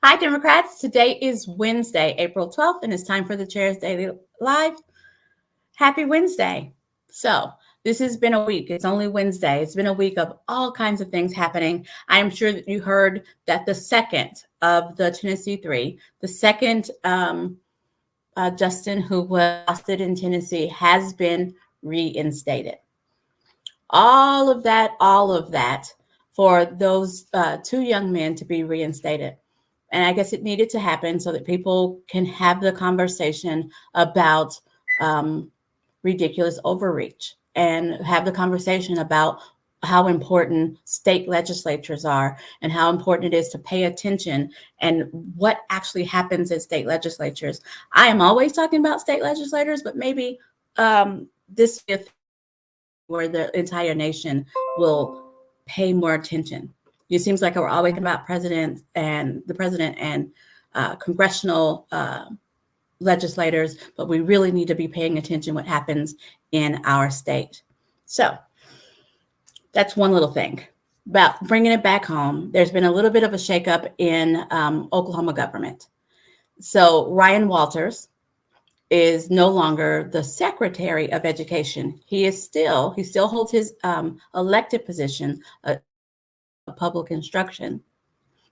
Hi, Democrats. Today is Wednesday, April 12th, and it's time for the Chair's Daily Live. Happy Wednesday. So this has been a week. It's only Wednesday. It's been a week of all kinds of things happening. I am sure that you heard that the second of the Tennessee Three, the second Justin who was arrested in Tennessee, has been reinstated. All of that for those two young men to be reinstated. And I guess it needed to happen so that people can have the conversation about ridiculous overreach and have the conversation about how important state legislatures are and how important it is to pay attention and what actually happens in state legislatures. I am always talking about state legislators, but maybe this is where the entire nation will pay more attention. It seems like we're always about the president and congressional legislators, but we really need to be paying attention what happens in our state. So that's one little thing. About bringing it back home, there's been a little bit of a shakeup in Oklahoma government. So Ryan Walters is no longer the Secretary of Education. He still holds his elected position, public instruction,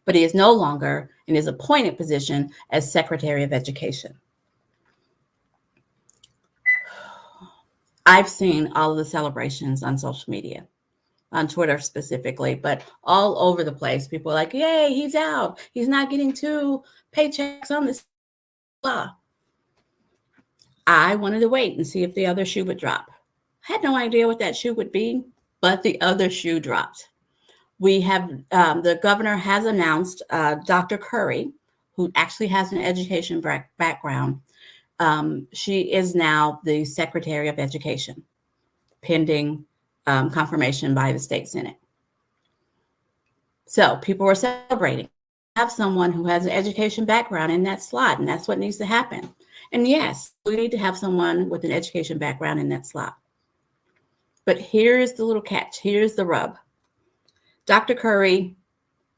but he is no longer in his appointed position as Secretary of Education. I've seen all of the celebrations on social media, on Twitter specifically, but all over the place. People are like, yay, he's out. He's not getting 2 paychecks on this. Blah. I wanted to wait and see if the other shoe would drop. I had no idea what that shoe would be, but the other shoe dropped. We have, the governor has announced Dr. Curry, who actually has an education background. She is now the Secretary of Education, pending confirmation by the state Senate. So people are celebrating. Have someone who has an education background in that slot, and that's what needs to happen. And yes, we need to have someone with an education background in that slot. But here's the little catch. Here's the rub. Dr. Curry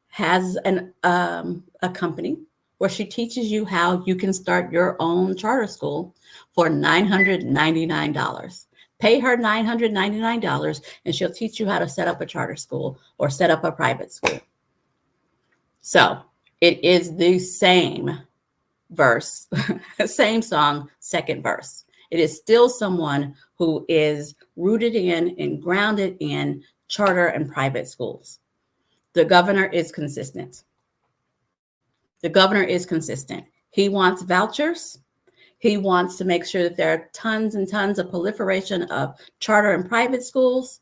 has a company where she teaches you how you can start your own charter school for $999. Pay her $999 and she'll teach you how to set up a charter school or set up a private school. So it is the same verse, same song, second verse. It is still someone who is rooted in and grounded in charter and private schools. The governor is consistent. The governor is consistent. He wants vouchers. He wants to make sure that there are tons and tons of proliferation of charter and private schools.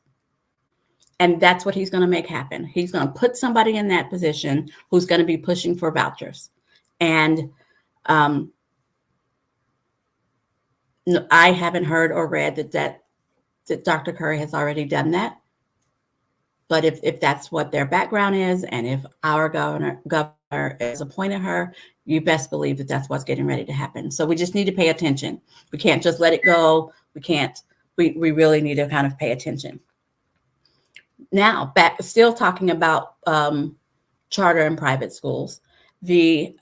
And that's what he's going to make happen. He's going to put somebody in that position who's going to be pushing for vouchers. And no, I haven't heard or read that Dr. Curry has already done that. But if that's what their background is, and if our governor has appointed her, you best believe that that's what's getting ready to happen. So we just need to pay attention. We can't just let it go. We really need to kind of pay attention. Now, still talking about charter and private schools. The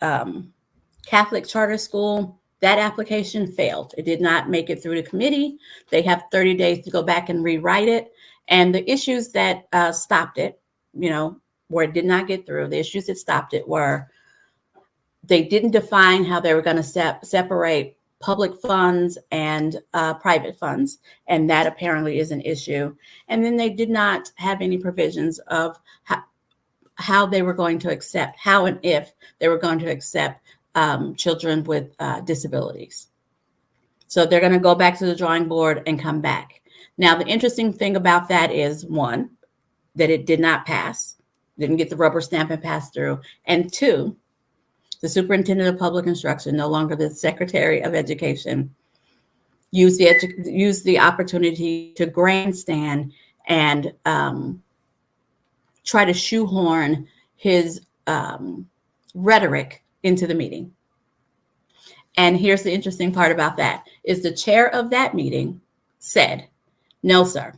Catholic charter school, that application failed. It did not make it through the committee. They have 30 days to go back and rewrite it. And the issues that stopped it, where it did not get through, the issues that stopped it were they didn't define how they were going to separate public funds and private funds. And that apparently is an issue. And then they did not have any provisions of how they were going to accept, how and if they were going to accept children with disabilities. So they're going to go back to the drawing board and come back. Now, the interesting thing about that is, one, that it did not pass. didn't get the rubber stamp and pass through. And 2, the superintendent of public instruction, no longer the secretary of education, used the opportunity to grandstand and try to shoehorn his rhetoric into the meeting. And here's the interesting part about that is the chair of that meeting said, no, sir,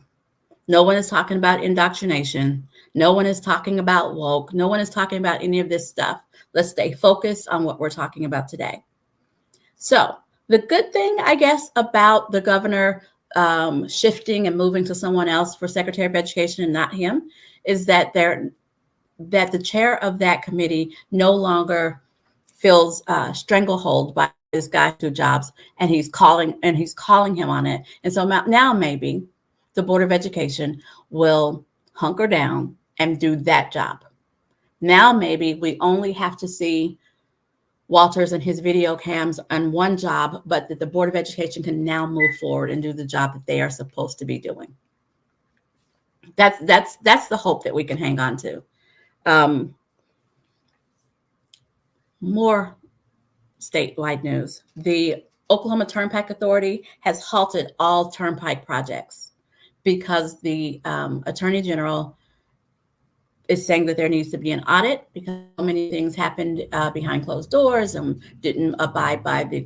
no one is talking about indoctrination. No one is talking about woke. No one is talking about any of this stuff. Let's stay focused on what we're talking about today. So the good thing, I guess, about the governor shifting and moving to someone else for Secretary of Education and not him is that the chair of that committee no longer feels stranglehold by this guy 2 jobs, and he's calling him on it. And so now maybe the Board of Education will hunker down and do that job. Now maybe we only have to see Walters and his video cams on one job, but that the Board of Education can now move forward and do the job that they are supposed to be doing. That's the hope that we can hang on to. More statewide news. The Oklahoma Turnpike Authority has halted all turnpike projects because the Attorney General is saying that there needs to be an audit because so many things happened behind closed doors and didn't abide by the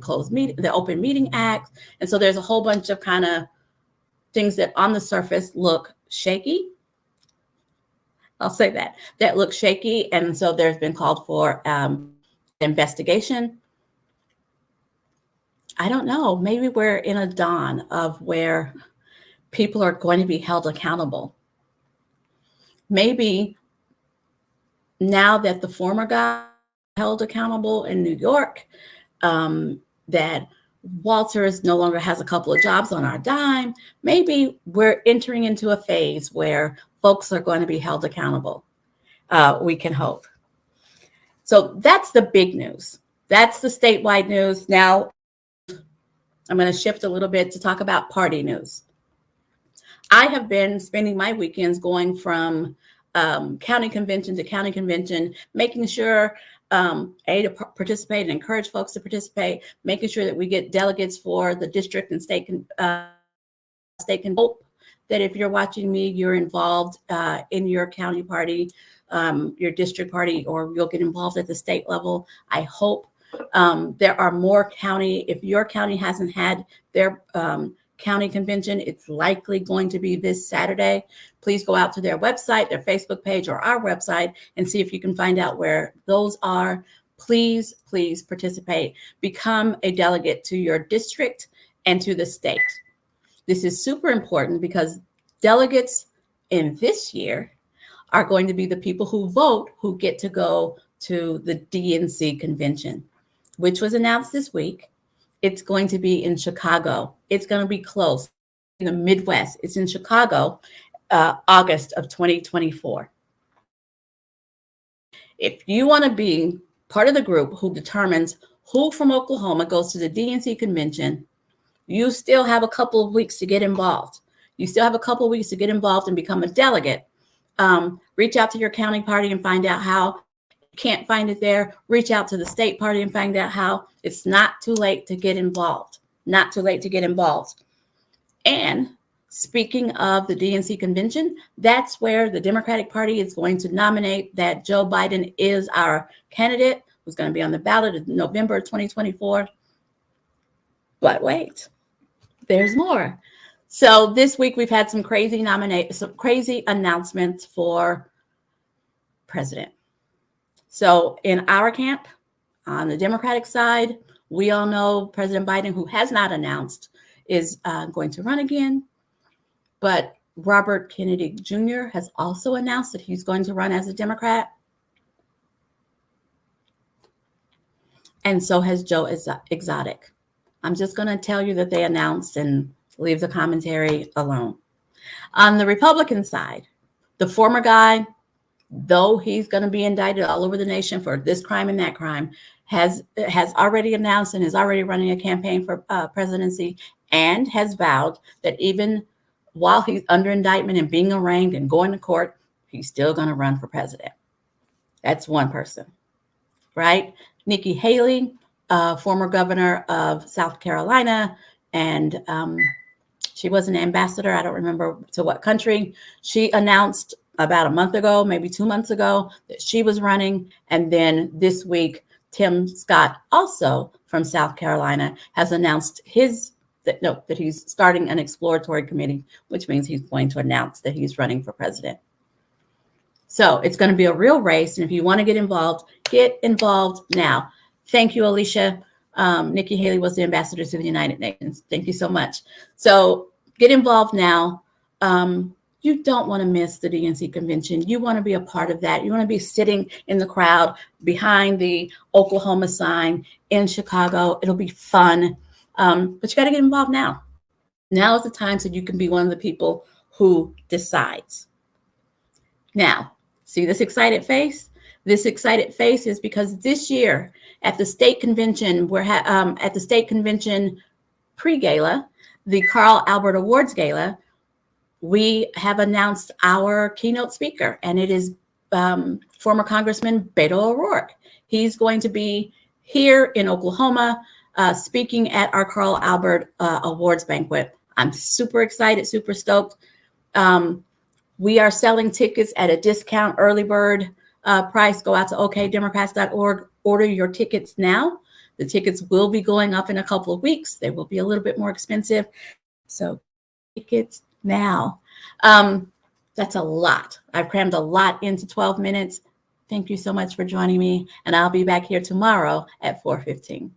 Open Meeting Act. And so there's a whole bunch of kind of things that on the surface look shaky. I'll say that look shaky. And so there's been called for investigation. I don't know, maybe we're in a dawn of where people are going to be held accountable. Maybe now that the former guy held accountable in New York, that Walters no longer has a couple of jobs on our dime, maybe we're entering into a phase where folks are going to be held accountable. We can hope. So that's the big news. That's the statewide news. Now, I'm going to shift a little bit to talk about party news. I have been spending my weekends going from county convention to county convention, making sure, to participate and encourage folks to participate, making sure that we get delegates for the district and state can hope that if you're watching me, you're involved in your county party, your district party, or you'll get involved at the state level. I hope there are more county. If your county hasn't had their county convention, it's likely going to be this Saturday. Please go out to their website, their Facebook page, or our website and see if you can find out where those are. Please, please participate. Become a delegate to your district and to the state. This is super important because delegates in this year are going to be the people who vote who get to go to the DNC convention, which was announced this week. It's going to be in Chicago. It's going to be close in the Midwest. It's in Chicago, August of 2024. If you want to be part of the group who determines who from Oklahoma goes to the DNC convention, you still have a couple of weeks to get involved. You still have a couple of weeks to get involved and become a delegate. Reach out to your county party and find out how. Can't find it there, reach out to the state party and find out how. It's not too late to get involved. Not too late to get involved. And speaking of the DNC convention, that's where the Democratic Party is going to nominate that Joe Biden is our candidate who's going to be on the ballot in November 2024. But wait, there's more. So this week we've had some crazy announcements for president. So in our camp, on the Democratic side, we all know President Biden, who has not announced, is going to run again. But Robert Kennedy Jr. has also announced that he's going to run as a Democrat. And so has Joe Exotic. I'm just going to tell you that they announced and leave the commentary alone. On the Republican side, the former guy, though he's going to be indicted all over the nation for this crime and that crime, has already announced and is already running a campaign for presidency and has vowed that even while he's under indictment and being arraigned and going to court, he's still going to run for president. That's one person, right? Nikki Haley, former governor of South Carolina, and she was an ambassador, I don't remember to what country. She announced about a month ago, maybe 2 months ago, that she was running. And then this week, Tim Scott, also from South Carolina, has announced that he's starting an exploratory committee, which means he's going to announce that he's running for president. So it's going to be a real race. And if you want to get involved now. Thank you, Alicia. Nikki Haley was the ambassador to the United Nations. Thank you so much. So get involved now. You don't want to miss the DNC convention. You want to be a part of that. You want to be sitting in the crowd behind the Oklahoma sign in Chicago. It'll be fun. But you got to get involved now. Now is the time so you can be one of the people who decides. Now, see this excited face? This excited face is because this year at the state convention, we're at the state convention pre-gala, the Carl Albert Awards Gala, we have announced our keynote speaker, and it is former Congressman Beto O'Rourke. He's going to be here in Oklahoma speaking at our Carl Albert Awards banquet. I'm super excited, super stoked. We are selling tickets at a discount early bird price. Go out to okdemocrats.org, order your tickets now. The tickets will be going up in a couple of weeks. They will be a little bit more expensive. So tickets now. That's a lot. I've crammed a lot into 12 minutes. Thank you so much for joining me. And I'll be back here tomorrow at 4:15.